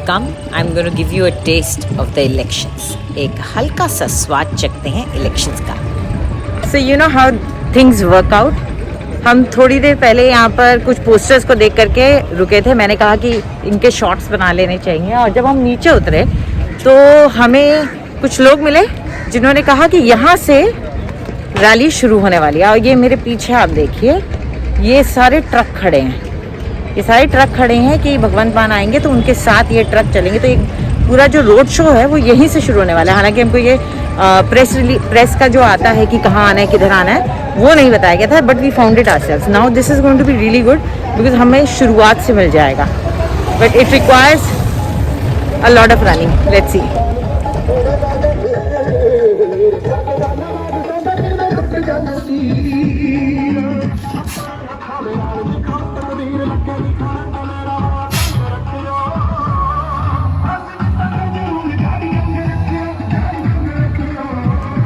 come, I'm going to give you a taste of the elections. एक हल्का सा स्वाद चखते हैं elections का. So you know how things work out. हम थोड़ी देर पहले यहाँ पर कुछ पोस्टर्स को देख करके रुके थे. मैंने कहा कि इनके शॉट्स बना लेने चाहिए. और जब हम नीचे उतरे तो हमें कुछ लोग मिले जिन्होंने कहा कि यहाँ से रैली शुरू होने वाली है. और ये मेरे पीछे आप देखिए, ये सारे ट्रक खड़े हैं. ये सारे ट्रक खड़े हैं कि भगवंत मान आएंगे तो उनके साथ ये ट्रक चलेंगे. तो एक पूरा जो रोड शो है वो यहीं से शुरू होने वाला है. हालांकि हमको ये प्रेस का जो आता है कि कहाँ आना है, किधर आना है, वो नहीं बताया गया था. But we found it ourselves. Now this is going to be really good because हमें शुरुआत से मिल जाएगा. But it requires a lot of running. Let's see.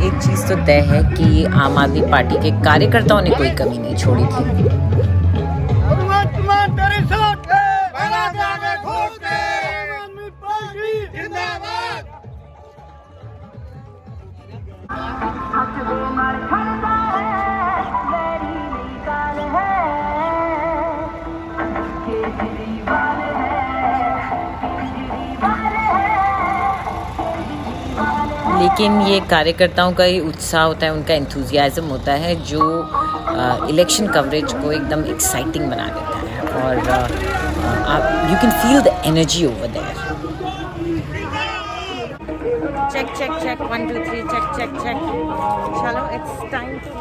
एक चीज़ तो तय है कि आम आदमी पार्टी के कार्यकर्ताओं ने कोई कमी नहीं छोड़ी थी. लेकिन ये कार्यकर्ताओं का ही उत्साह होता है, उनका एंथुजियाज्म होता है जो इलेक्शन कवरेज को एकदम एक्साइटिंग बना देता है. और you can feel the energy over there. Check check check 1 2 3 check check check. चलो, it's time to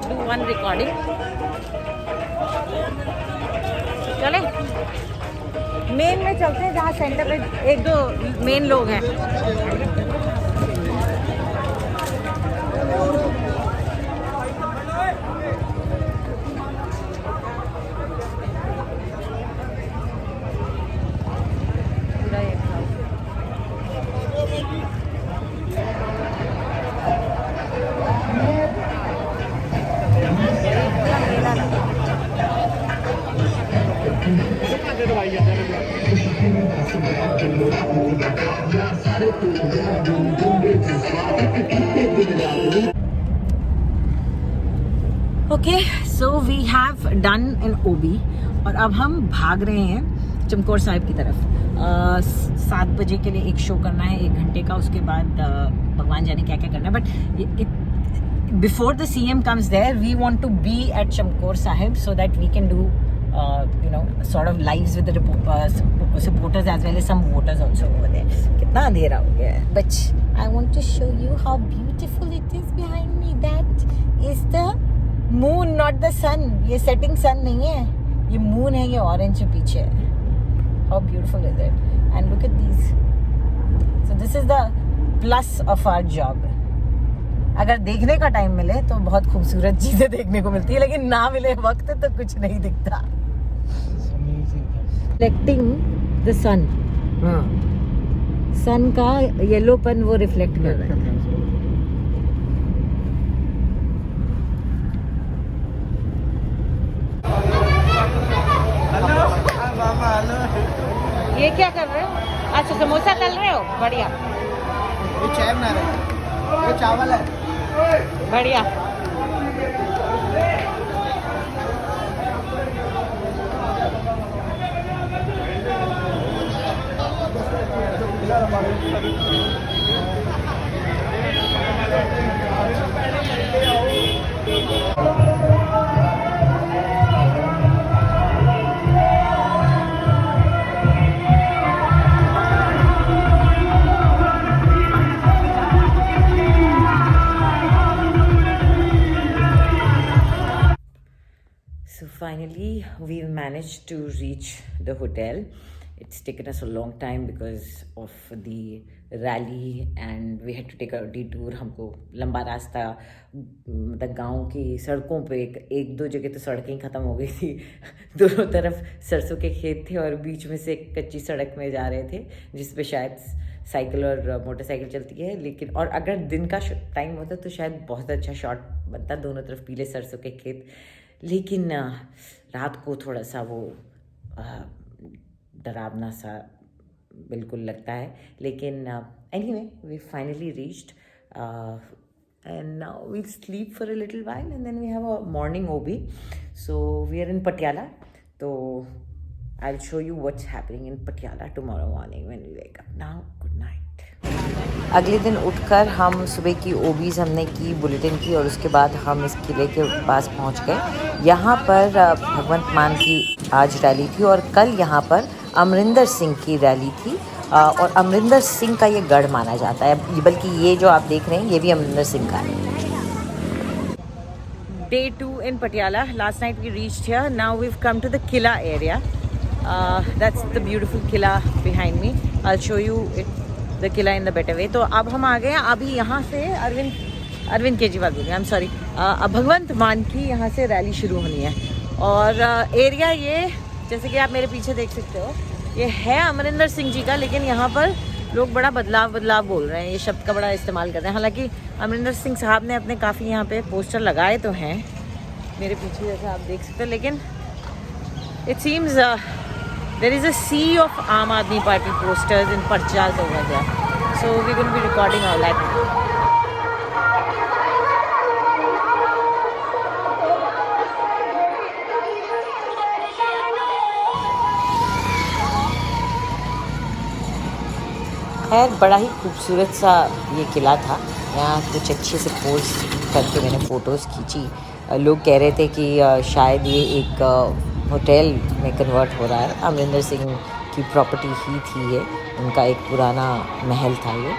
do one recording. चले मेन में चलते हैं जहाँ सेंटर पे एक दो मेन लोग हैं. Okay, so we have done an OB और अब हम भाग रहे हैं चमकौर साहिब की तरफ. 7 बजे के लिए एक शो करना है 1 घंटे का. उसके बाद भगवान जाने क्या क्या करना है. But before the CM comes there, we want to be at Chamkaur Sahib so that we can do sort of lives with the supporters as well as some voters also over there. कितना अंधेरा हो गया है. But I want to show you how beautiful it is behind me. That is the moon, not the sun. ये setting sun नहीं है, ये moon है. ये orange है पीछे. How beautiful is it? And look at these. So this is the plus of our job. अगर देखने का टाइम मिले तो बहुत खूबसूरत चीजें देखने को मिलती है, लेकिन ना मिले वक्त तो कुछ नहीं दिखता. रिफ्लेक्टिंग द सन. हाँ, सन का येलोपन वो रिफ्लेक्ट कर रहा है. ये क्या कर रहे हो? अच्छा, समोसा तल रहे हो. बढ़िया. ये चाय बना रहे हैं. ये चावल है. बढ़िया. So finally, we've managed to reach the hotel. It's taken us a long time because of the rally and we had to take a detour. हमको लंबा रास्ता, मतलब गांव की सड़कों पे एक दो जगह तो सड़कें ही ख़त्म हो गई थी. दोनों तरफ सरसों के खेत थे और बीच में से एक कच्ची सड़क में जा रहे थे जिस पे शायद साइकिल और मोटरसाइकिल चलती है. लेकिन और अगर दिन का टाइम होता तो शायद बहुत अच्छा शॉट बनता, दोनों तरफ पीले सरसों के खेत. लेकिन रात को थोड़ा सा वो डरावना सा बिल्कुल लगता है, लेकिन anyway we finally reached and now we'll sleep for a little while and then we have a morning OB. So we are in Patiala. So I'll show you what's happening in Patiala tomorrow morning when we wake up. Now, good night. अगले दिन उठकर हम सुबह की obese हमने की, bulletin की, और उसके बाद हम इस किले के पास पहुंच गए। यहाँ पर भगवंत मान की आज रैली थी और कल यहाँ पर अमरिंदर सिंह की रैली थी। और अमरिंदर सिंह का ये गढ़ माना जाता है, बल्कि ये जो आप देख रहे हैं ये भी अमरिंदर सिंह का है। Day 2 in Patiala. Last night we reached here. Now we've come to the Killa area. That's the beautiful Killa behind me. I'll show you the Killa in the better way. तो अब हम आ गए हैं। अभी यहाँ से अरविंद केजरीवाल बोल रहे हैं, I'm sorry, भगवंत मान की यहाँ से रैली शुरू होनी है। और एरिया ये जैसे कि आप मेरे पीछे देख सकते हो, ये है अमरिंदर सिंह जी का, लेकिन यहाँ पर लोग बड़ा बदलाव बोल रहे हैं, ये शब्द का बड़ा इस्तेमाल कर रहे हैं। हालांकि अमरिंदर सिंह साहब ने अपने काफ़ी यहाँ पे पोस्टर लगाए तो हैं मेरे पीछे, जैसा आप देख सकते हो, लेकिन it seems there is a sea of Aam Aadmi Party posters in Parchals over there. So we're going to be recording all that. खैर बड़ा ही खूबसूरत सा ये किला था। यहाँ कुछ अच्छे से पोज करके मैंने फ़ोटोज़ खींची। लोग कह रहे थे कि शायद ये एक होटल में कन्वर्ट हो रहा है। अमरिंदर सिंह की प्रॉपर्टी ही थी ये, उनका एक पुराना महल था ये।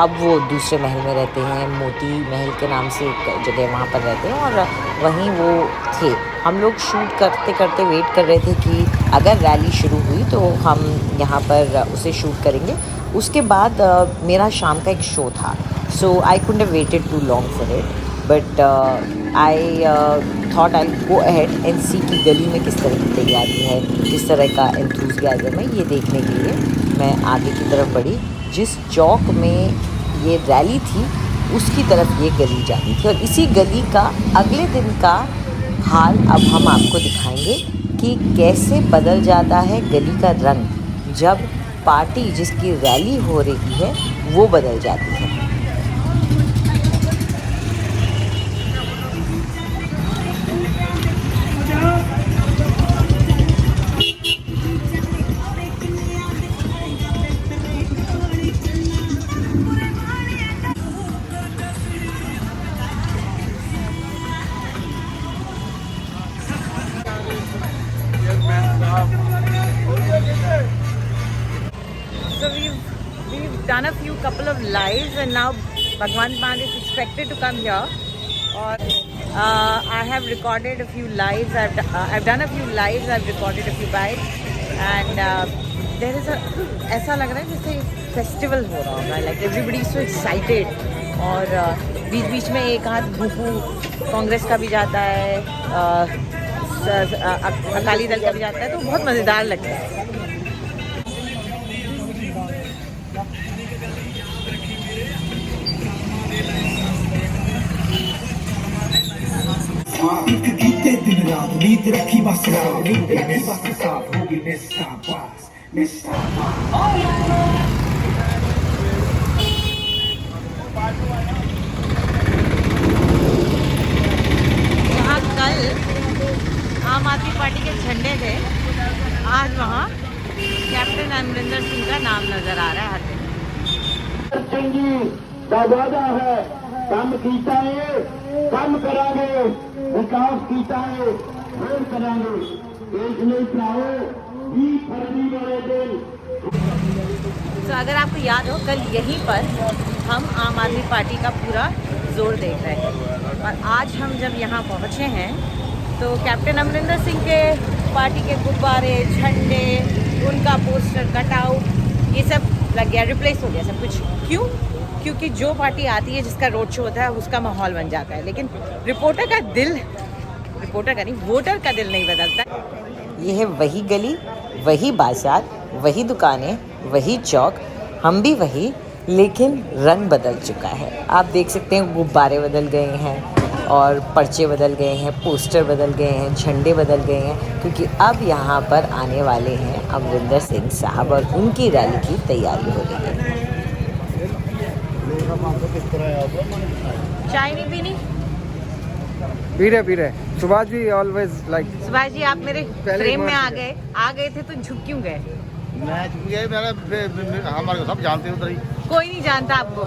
अब वो दूसरे महल में रहते हैं, मोती महल के नाम से एक जगह वहाँ पर रहते हैं, और वहीं वो थे। हम लोग शूट करते करते वेट कर रहे थे कि अगर रैली शुरू हुई तो हम यहाँ पर उसे शूट करेंगे। उसके बाद मेरा शाम का एक शो था, so I couldn't have waited too long for it, but I thought I go ahead and see की गली में किस तरह की तैयारी है, किस तरह का एंथुसियाज्म है। ये देखने के लिए मैं आगे की तरफ बढ़ी। जिस चौक में ये रैली थी उसकी तरफ ये गली जाती थी, और इसी गली का अगले दिन का हाल अब हम आपको दिखाएंगे कि कैसे बदल जाता है गली का रंग जब पार्टी जिसकी रैली हो रही है वो बदल जाती है। So we've done a few couple of lives, and now Bhagwant Maan is expected to come here. Or I have recorded a few lives. I've done a few lives. I've recorded a few bites, and there is ऐसा लग रहा है जैसे festival हो रहा होगा. Like everybody is so excited. और बीच बीच में एक आध भूपू कांग्रेस का भी जाता है, अकाली दल का भी जाता है, तो बहुत मज़ेदार लगता है। यहाँ कल आम आदमी पार्टी के झंडे थे, आज वहाँ कैप्टन अमरिंदर सिंह का नाम नजर आ रहा है। सिंह जी का वादा है, काम कीता है, काम करांगे, विकास कीता है, हम करांगे। देश में चाहो 20 फरवरी वाले दिन। तो अगर आपको याद हो, कल यहीं पर हम आम आदमी पार्टी का पूरा जोर देख रहे हैं, और आज हम जब यहाँ पहुँचे हैं तो कैप्टन अमरिंदर सिंह के पार्टी के गुब्बारे, झंडे, उनका पोस्टर, कटआउट, ये सब लग गया, रिप्लेस हो गया सब कुछ। क्यों? क्योंकि जो पार्टी आती है, जिसका रोड शो होता है, उसका माहौल बन जाता है, लेकिन रिपोर्टर का नहीं, वोटर का दिल नहीं बदलता। ये है वही गली, वही बाजार, वही दुकानें, वही चौक, हम भी वही, लेकिन रंग बदल चुका है। आप देख सकते हैं गुब्बारे बदल गए हैं, और पर्चे बदल गए हैं, पोस्टर बदल गए हैं, झंडे बदल गए हैं, क्योंकि अब यहाँ पर आने वाले हैं अमरिंदर सिंह साहब और उनकी रैली की तैयारी हो रही है। चाय नहीं पीनी? पी रहे सुभाष जी ऑलवेज लाइक। सुभाष जी आप मेरे फ्रेम में आ गए थे तो झुक क्यों गए? मैं झुक गया, मेरा हमारे को सब जानते हो उधर ही। कोई नहीं जानता आपको।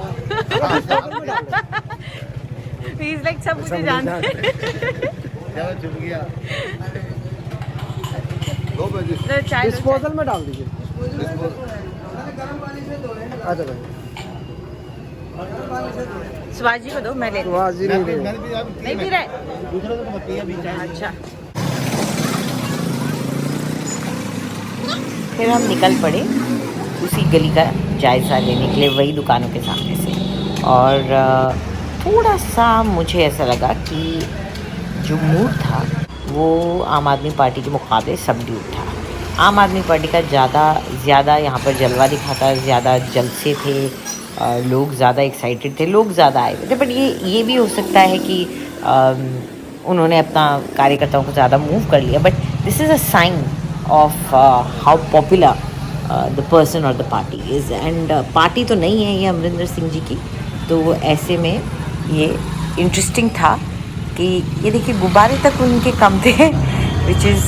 He's like सब मुझे जानते हैं। झुक गया। 2 बजे तो चाय डिस्पोजल में डाल दीजिए। अच्छा भाई सुभाष जी को दो, मैं ले लूं। सुभाष जी नहीं नहीं पी रहे? दूसरा तो पिया भी चाहे। अच्छा। फिर हम निकल पड़े उसी गली का जायज़ा लेने के लिए, वही दुकानों के सामने से। और थोड़ा सा मुझे ऐसा लगा कि जो मूड था वो आम आदमी पार्टी के मुकाबले सबड्यूड था। आम आदमी पार्टी का ज़्यादा यहाँ पर जलवा दिखा था, ज़्यादा जलसे थे, लोग ज़्यादा एक्साइटेड थे, लोग ज़्यादा आए हुए थे। बट ये भी हो सकता है कि उन्होंने अपना कार्यकर्ताओं को ज़्यादा मूव कर लिया। But this is a sign of how popular the person और the party is. And party तो नहीं है ये अमरिंदर सिंह जी की, तो ऐसे में ये इंटरेस्टिंग था कि ये देखिए गुब्बारे तक उनके कम थे, विच इज़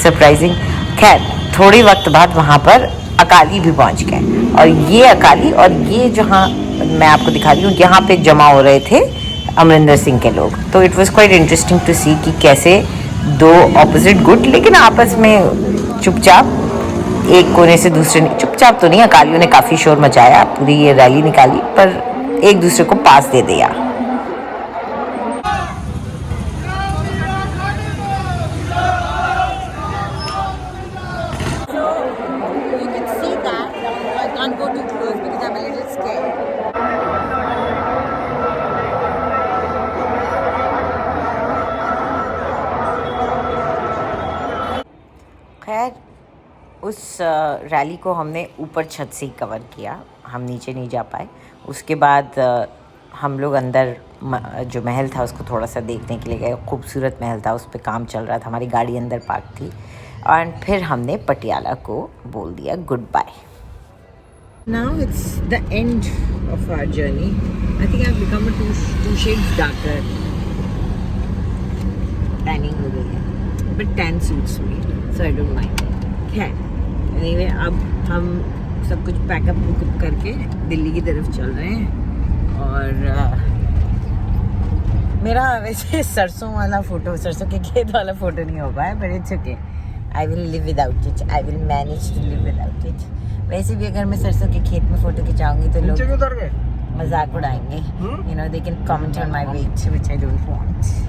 सरप्राइजिंग। खैर थोड़े वक्त बाद वहाँ पर अकाली भी पहुँच गए, और ये अकाली और ये जहाँ मैं आपको दिखा रही हूँ यहाँ पे जमा हो रहे थे अमरिंदर सिंह के लोग। तो it was quite interesting to see कि कैसे दो ऑपोजिट गुट लेकिन आपस में चुपचाप एक कोने से दूसरे ने, चुपचाप तो नहीं, अकालियों ने काफ़ी शोर मचाया, पूरी ये रैली निकाली, पर एक दूसरे को पास दे दिया। खैर उस रैली को हमने ऊपर छत से ही कवर किया, हम नीचे नहीं जा पाए। उसके बाद हम लोग अंदर जो महल था उसको थोड़ा सा देखने के लिए गए। खूबसूरत महल था, उस पर काम चल रहा था, हमारी गाड़ी अंदर पार्क थी। और फिर हमने पटियाला को बोल दिया goodbye. Now it's the end of our journey. I think I have become two shades darker. Tanning हो गई है, but tan suits me, so I don't mind. खैर एनीवे, अब हम सब कुछ पैकअप वुकअप करके दिल्ली की तरफ चल रहे हैं। और मेरा वैसे सरसों वाला फ़ोटो, सरसों के खेत वाला फ़ोटो नहीं हो पाया, but it's okay, I will live without it, I will manage to live without it. वैसे भी अगर मैं सरसों के खेत में फ़ोटो खिंचाऊंगी तो लोग मजाक उड़ाएंगे, you know, they can comment on my weight, which I don't want.